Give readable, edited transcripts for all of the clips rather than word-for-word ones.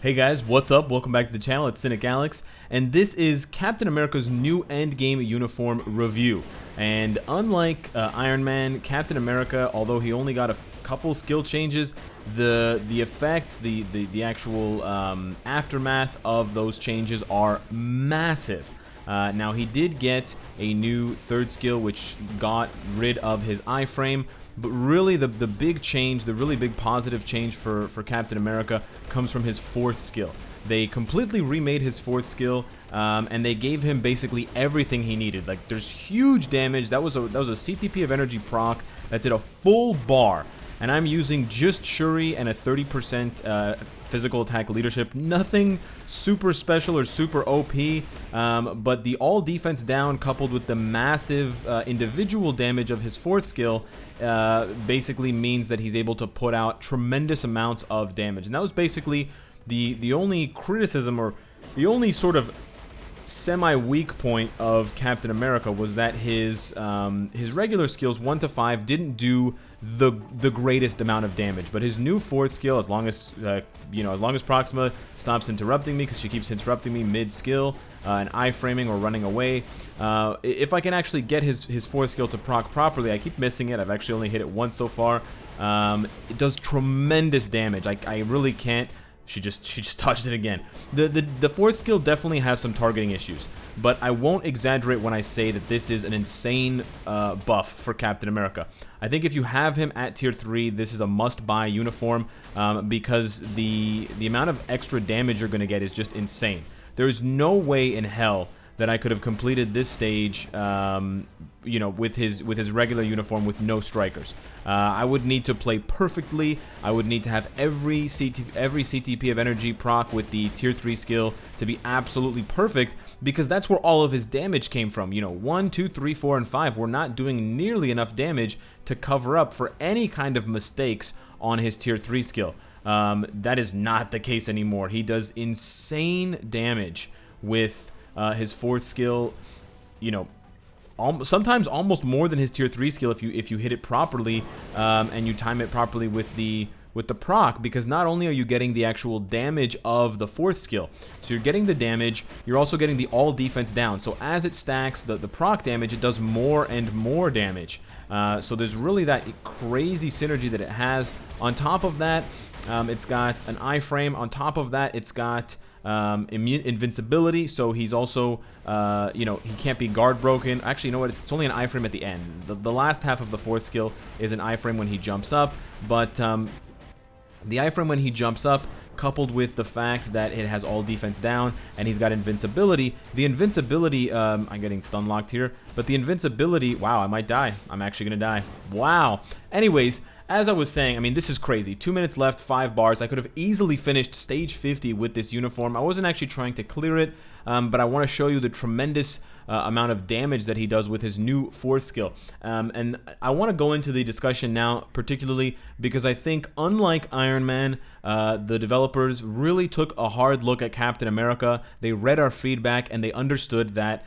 Hey guys, what's up? Welcome back to the channel. It's Cynicalex, and this is Captain America's new Endgame uniform review. And unlike Iron Man, Captain America, although he only got a couple skill changes, the effects, the actual aftermath of those changes are massive. Now he did get a new third skill which got rid of his iframe, but really the big change, the really big positive change for Captain America comes from his fourth skill. They completely remade his fourth skill, and they gave him basically everything he needed. Like, there's huge damage. That was a CTP of energy proc that did a full bar, and I'm using just Shuri and a 30% physical attack leadership. Nothing super special or super OP, but the all defense down coupled with the massive individual damage of his fourth skill basically means that he's able to put out tremendous amounts of damage. And that was basically the only criticism, or the only sort of semi-weak point of Captain America, was that his regular skills 1 to 5 didn't do the greatest amount of damage. But his new fourth skill, as long as as long as Proxima stops interrupting me, because she keeps interrupting me mid-skill, and iframing or running away, if I can actually get his fourth skill to proc properly, I keep missing it. I've actually only hit it once so far. It does tremendous damage. I really can't. She just touched it again. The fourth skill definitely has some targeting issues, but I won't exaggerate when I say that this is an insane buff for Captain America. I think if you have him at tier 3, this is a must-buy uniform, because the amount of extra damage you're going to get is just insane. There is no way in hell that I could have completed this stage, with his regular uniform with no strikers. I would need to play perfectly. I would need to have every CTP of energy proc with the tier 3 skill to be absolutely perfect, because that's where all of his damage came from. 1, 2, 3, 4, and 5 were not doing nearly enough damage to cover up for any kind of mistakes on his tier 3 skill. That is not the case anymore. He does insane damage with his fourth skill, sometimes almost more than his tier 3 skill if you hit it properly, and you time it properly with the proc, because not only are you getting the actual damage of the fourth skill, so you're getting the damage, you're also getting the all defense down. So as it stacks the proc damage, it does more and more damage. So there's really that crazy synergy that it has. On top of that, it's got an iframe. On top of that, it's got invincibility, so he's also, he can't be guard broken. Actually, you know what? It's only an iframe at the end. The last half of the fourth skill is an iframe when he jumps up, but the iframe when he jumps up, coupled with the fact that it has all defense down and he's got invincibility. The invincibility, I'm getting stun locked here, but the invincibility, wow, I might die. I'm actually gonna die. Wow. Anyways, as I was saying, I mean, this is crazy. 2 minutes left, 5 bars. I could have easily finished stage 50 with this uniform. I wasn't actually trying to clear it, but I want to show you the tremendous amount of damage that he does with his new fourth skill. And I want to go into the discussion now, particularly because I think, unlike Iron Man, the developers really took a hard look at Captain America. They read our feedback and they understood that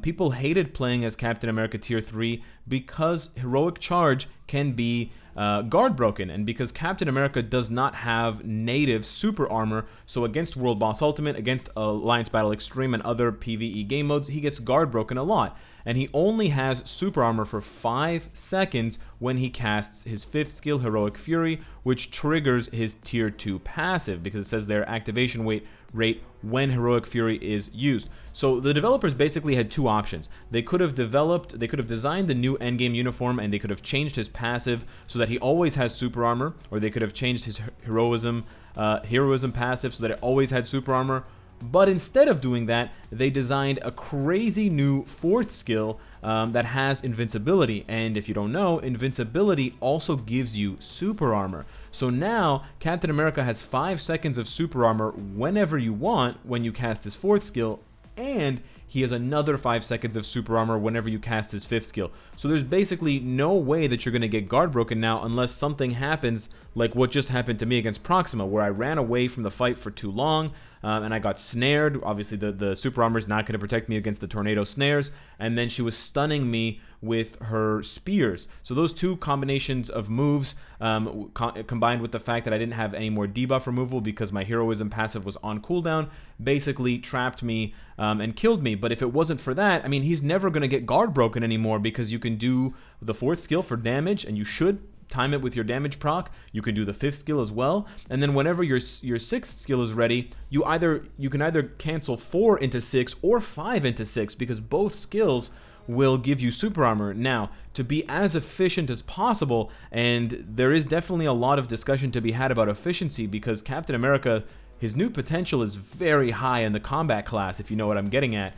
people hated playing as Captain America tier 3 because heroic charge can be guard broken, and because Captain America does not have native super armor, so against World Boss Ultimate, against Alliance Battle Extreme, and other PvE game modes, he gets guard broken a lot. And he only has super armor for 5 seconds when he casts his 5th skill, Heroic Fury, which triggers his tier 2 passive, because it says their activation rate when Heroic Fury is used. So the developers basically had 2 options. They could have designed the new Endgame uniform and they could have changed his passive so that he always has super armor, or they could have changed his heroism passive so that it always had super armor. But instead of doing that, they designed a crazy new 4th skill that has invincibility. And if you don't know, invincibility also gives you super armor. So now, Captain America has 5 seconds of super armor whenever you want when you cast his 4th skill, and he has another 5 seconds of super armor whenever you cast his 5th skill. So there's basically no way that you're going to get guard broken now unless something happens like what just happened to me against Proxima, where I ran away from the fight for too long, and I got snared. Obviously, the super armor is not going to protect me against the tornado snares, and then she was stunning me with her spears. So those two combinations of moves, combined with the fact that I didn't have any more debuff removal because my heroism passive was on cooldown, basically trapped me and killed me. But if it wasn't for that, I mean, he's never going to get guard broken anymore, because you can do the 4th skill for damage, and you should time it with your damage proc. You can do the 5th skill as well, and then whenever your 6th skill is ready, you can either cancel 4 into 6 or 5 into 6, because both skills will give you super armor. Now, to be as efficient as possible, and there is definitely a lot of discussion to be had about efficiency, because Captain America, his new potential is very high in the combat class, if you know what I'm getting at.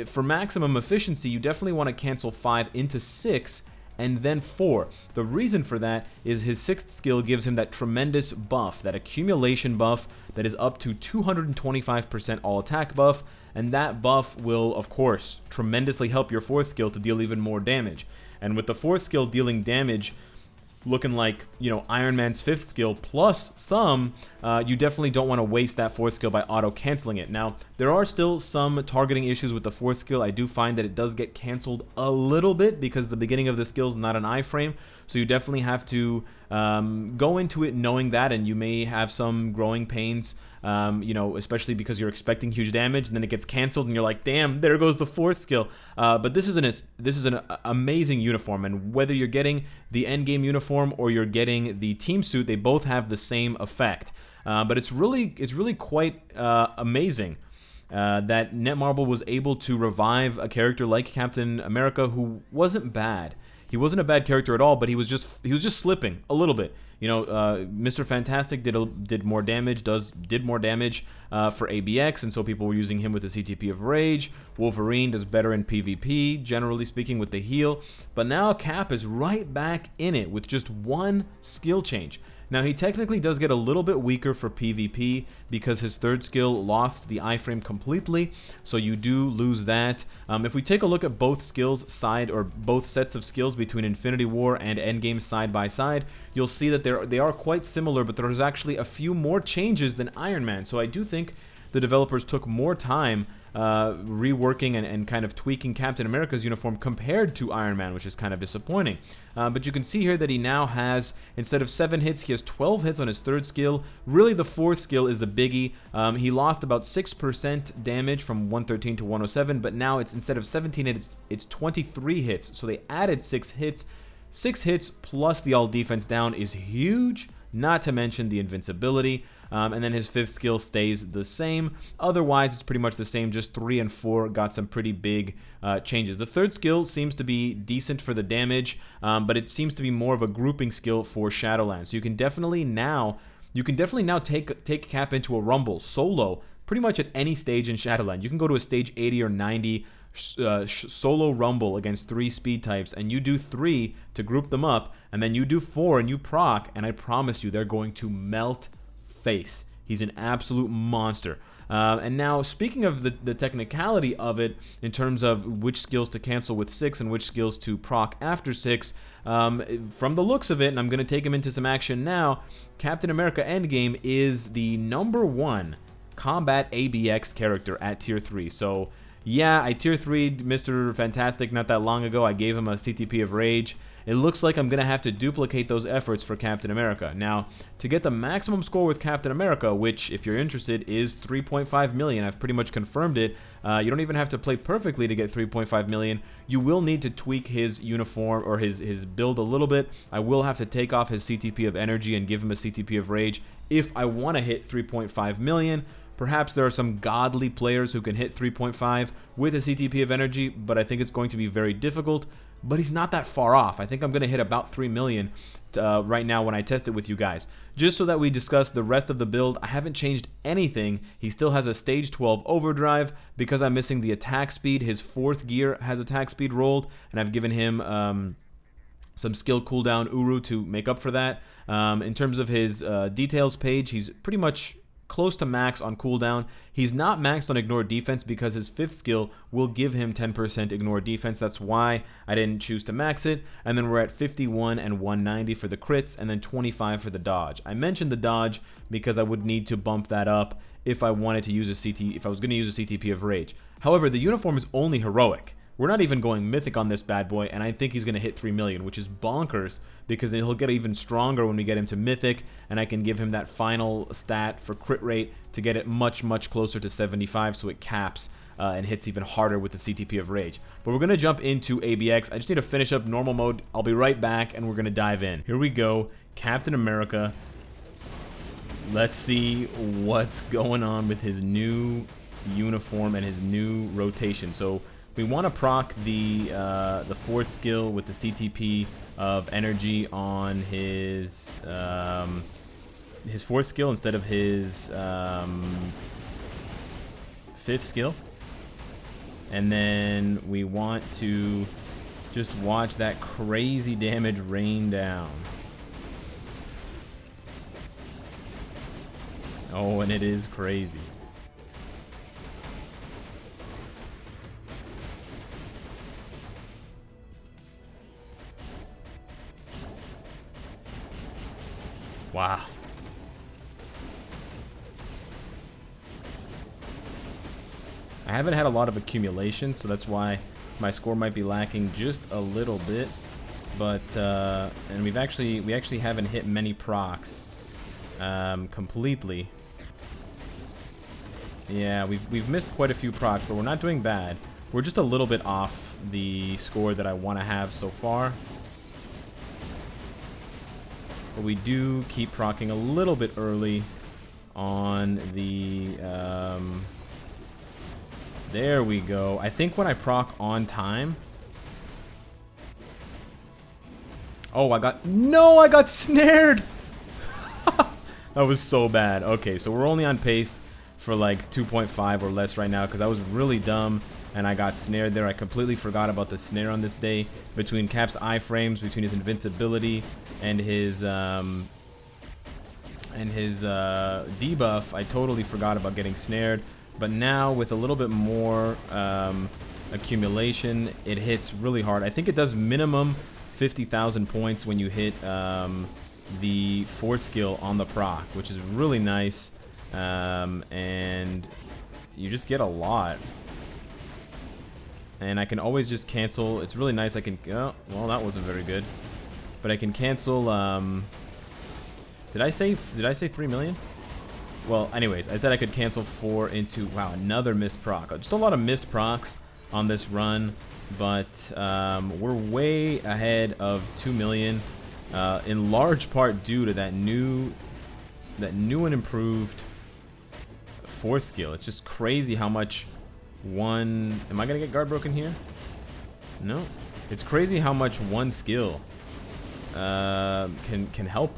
For maximum efficiency, you definitely want to cancel 5 into 6 and then 4. The reason for that is his 6th skill gives him that tremendous buff, that accumulation buff that is up to 225% all attack buff, and that buff will, of course, tremendously help your 4th skill to deal even more damage. And with the 4th skill dealing damage looking like, you know, Iron Man's 5th skill plus some, you definitely don't want to waste that 4th skill by auto-canceling it. Now, there are still some targeting issues with the 4th skill. I do find that it does get canceled a little bit because the beginning of the skill is not an iframe, so you definitely have to go into it knowing that, and you may have some growing pains, you know, especially because you're expecting huge damage, and then it gets canceled, and you're like, damn, there goes the 4th skill. But this is an amazing uniform, and whether you're getting the Endgame uniform or you're getting the team suit, they both have the same effect. But it's really quite amazing that Netmarble was able to revive a character like Captain America, who wasn't bad. He wasn't a bad character at all, but he was just slipping a little bit. You know, Mr. Fantastic did more damage, did more damage for ABX, and so people were using him with the CTP of Rage. Wolverine does better in PvP, generally speaking, with the heal. But now Cap is right back in it with just one skill change. Now, he technically does get a little bit weaker for PvP because his 3rd skill lost the iframe completely, so you do lose that. If we take a look at both skills both sets of skills between Infinity War and Endgame side by side, you'll see that they are quite similar, but there's actually a few more changes than Iron Man. So I do think the developers took more time reworking and kind of tweaking Captain America's uniform compared to Iron Man, which is kind of disappointing. But you can see here that he now has, instead of 7 hits, he has 12 hits on his 3rd skill. Really, the 4th skill is the biggie. He lost about 6% damage from 113 to 107, but now it's, instead of 17 hits, it's 23 hits. So they added 6 hits. 6 hits plus the all defense down is huge, not to mention the invincibility. And then his 5th skill stays the same. Otherwise, it's pretty much the same, just 3 and 4 got some pretty big changes. The 3rd skill seems to be decent for the damage, but it seems to be more of a grouping skill for Shadowlands. So you can definitely now take Cap into a rumble solo pretty much at any stage in Shadowland. You can go to a stage 80 or 90 solo rumble against 3 speed types, and you do 3 to group them up, and then you do 4 and you proc, and I promise you they're going to melt face. He's an absolute monster. And now, speaking of the technicality of it, in terms of which skills to cancel with 6 and which skills to proc after 6, from the looks of it, and I'm going to take him into some action now, Captain America Endgame is the #1 combat ABX character at tier 3. So yeah, I tier 3'd Mr. Fantastic not that long ago. I gave him a CTP of Rage. It looks like I'm going to have to duplicate those efforts for Captain America. Now, to get the maximum score with Captain America, which, if you're interested, is 3.5 million, I've pretty much confirmed it. You don't even have to play perfectly to get 3.5 million. You will need to tweak his uniform or his build a little bit. I will have to take off his CTP of Energy and give him a CTP of Rage if I want to hit 3.5 million. Perhaps there are some godly players who can hit 3.5 with a CTP of Energy, but I think it's going to be very difficult. But he's not that far off. I think I'm going to hit about 3 million right now when I test it with you guys. Just so that we discuss the rest of the build, I haven't changed anything. He still has a stage 12 overdrive. Because I'm missing the attack speed, his 4th gear has attack speed rolled, and I've given him some skill cooldown Uru to make up for that. In terms of his details page, he's pretty much close to max on cooldown. He's not maxed on ignore defense because his 5th skill will give him 10% ignore defense. That's why I didn't choose to max it. And then we're at 51 and 190 for the crits, and then 25 for the dodge. I mentioned the dodge because I would need to bump that up if I wanted to use a CT, if I was going to use a CTP of Rage. However, the uniform is only heroic. We're not even going mythic on this bad boy, and I think he's going to hit 3 million, which is bonkers because he'll get even stronger when we get him to mythic, and I can give him that final stat for crit rate to get it much, much closer to 75 so it caps and hits even harder with the CTP of Rage. But we're going to jump into ABX. I just need to finish up normal mode. I'll be right back, and we're going to dive in. Here we go. Captain America. Let's see what's going on with his new uniform and his new rotation. So we want to proc the 4th skill with the CTP of energy on his 4th skill instead of his 5th skill. And then we want to just watch that crazy damage rain down. Oh, and it is crazy. Wow. I haven't had a lot of accumulation, so that's why my score might be lacking just a little bit. But and we actually haven't hit many procs completely. Yeah, we've missed quite a few procs, but we're not doing bad. We're just a little bit off the score that I want to have so far. But we do keep procking a little bit early on the... there we go. I think when I proc on time... Oh, I got snared! That was so bad. Okay, so we're only on pace for like 2.5 or less right now because I was really dumb and I got snared there. I completely forgot about the snare on this day. Between Cap's iframes, between his invincibility and his debuff, I totally forgot about getting snared. But now with a little bit more accumulation, it hits really hard. I think it does minimum 50,000 points when you hit the 4th skill on the proc, which is really nice. And you just get a lot. And I can always just cancel. It's really nice. I can... Oh, well, that wasn't very good. But I can cancel... Did I say 3 million? Well, anyways, I said I could cancel 4 into... Wow, another missed proc. Just a lot of missed procs on this run. But we're way ahead of 2 million. In large part due to that new and improved 4th skill. It's just crazy how much one... Am I going to get guard broken here? No. It's crazy how much one skill can help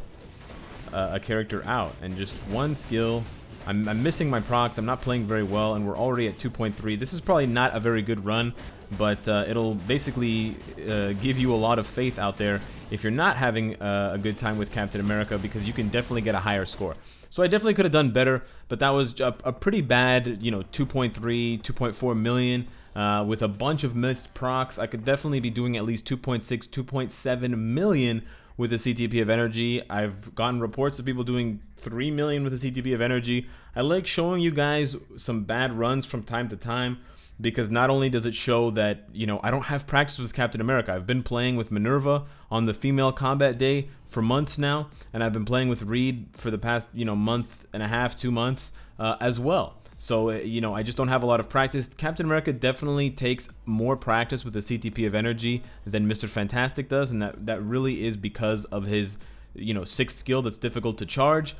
a character out. And just one skill... I'm missing my procs. I'm not playing very well, and we're already at 2.3. This is probably not a very good run, but it'll basically give you a lot of faith out there if you're not having a good time with Captain America, because you can definitely get a higher score. So I definitely could have done better, but that was a pretty bad, 2.3, 2.4 million with a bunch of missed procs. I could definitely be doing at least 2.6, 2.7 million with a CTP of energy. I've gotten reports of people doing 3 million with a CTP of energy. I like showing you guys some bad runs from time to time, because not only does it show that, I don't have practice with Captain America. I've been playing with Minerva on the female combat day for months now, and I've been playing with Reed for the past, month and a half, 2 months as well. So, I just don't have a lot of practice. Captain America definitely takes more practice with the CTP of energy than Mr. Fantastic does, and that really is because of his, 6th skill that's difficult to charge.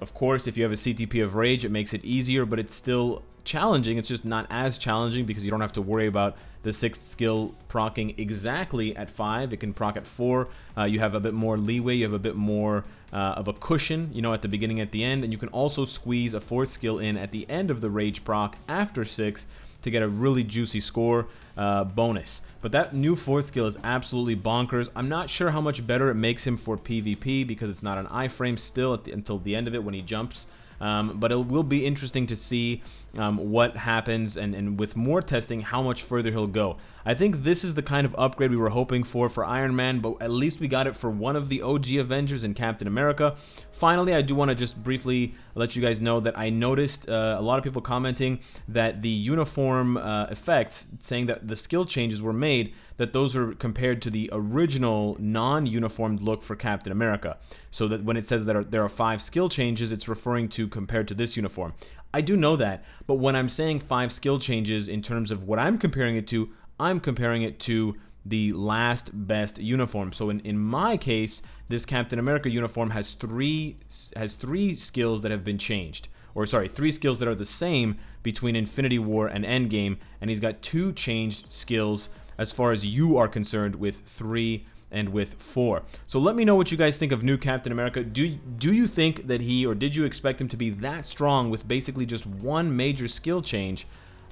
Of course, if you have a CTP of Rage, it makes it easier, but it's still challenging. It's just not as challenging because you don't have to worry about the 6th skill proccing exactly at 5. It can proc at 4. You have a bit more leeway. You have a bit more of a cushion, at the beginning, at the end, and you can also squeeze a 4th skill in at the end of the Rage proc after 6 to get a really juicy score bonus. But that new 4th skill is absolutely bonkers. I'm not sure how much better it makes him for PvP because it's not an iframe still until the end of it when he jumps. But it will be interesting to see what happens, and with more testing, how much further he'll go. I think this is the kind of upgrade we were hoping for Iron Man, but at least we got it for one of the OG Avengers in Captain America. Finally, I do want to just briefly let you guys know that I noticed a lot of people commenting that the uniform effects, saying that the skill changes were made, that those are compared to the original non-uniformed look for Captain America. So that when it says that there are 5 skill changes, it's referring to compared to this uniform. I do know that, but when I'm saying 5 skill changes in terms of what I'm comparing it to, I'm comparing it to the last best uniform. So in my case, this Captain America uniform has three skills that have been changed. Or sorry, 3 skills that are the same between Infinity War and Endgame, and he's got 2 changed skills as far as you are concerned with 3 and with 4. So let me know what you guys think of new Captain America. Do you think that he, or did you expect him to be that strong with basically just 1 major skill change?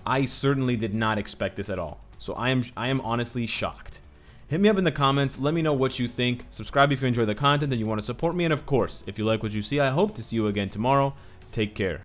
I certainly did not expect this at all. So I am honestly shocked. Hit me up in the comments. Let me know what you think. Subscribe if you enjoy the content and you want to support me. And of course, if you like what you see, I hope to see you again tomorrow. Take care.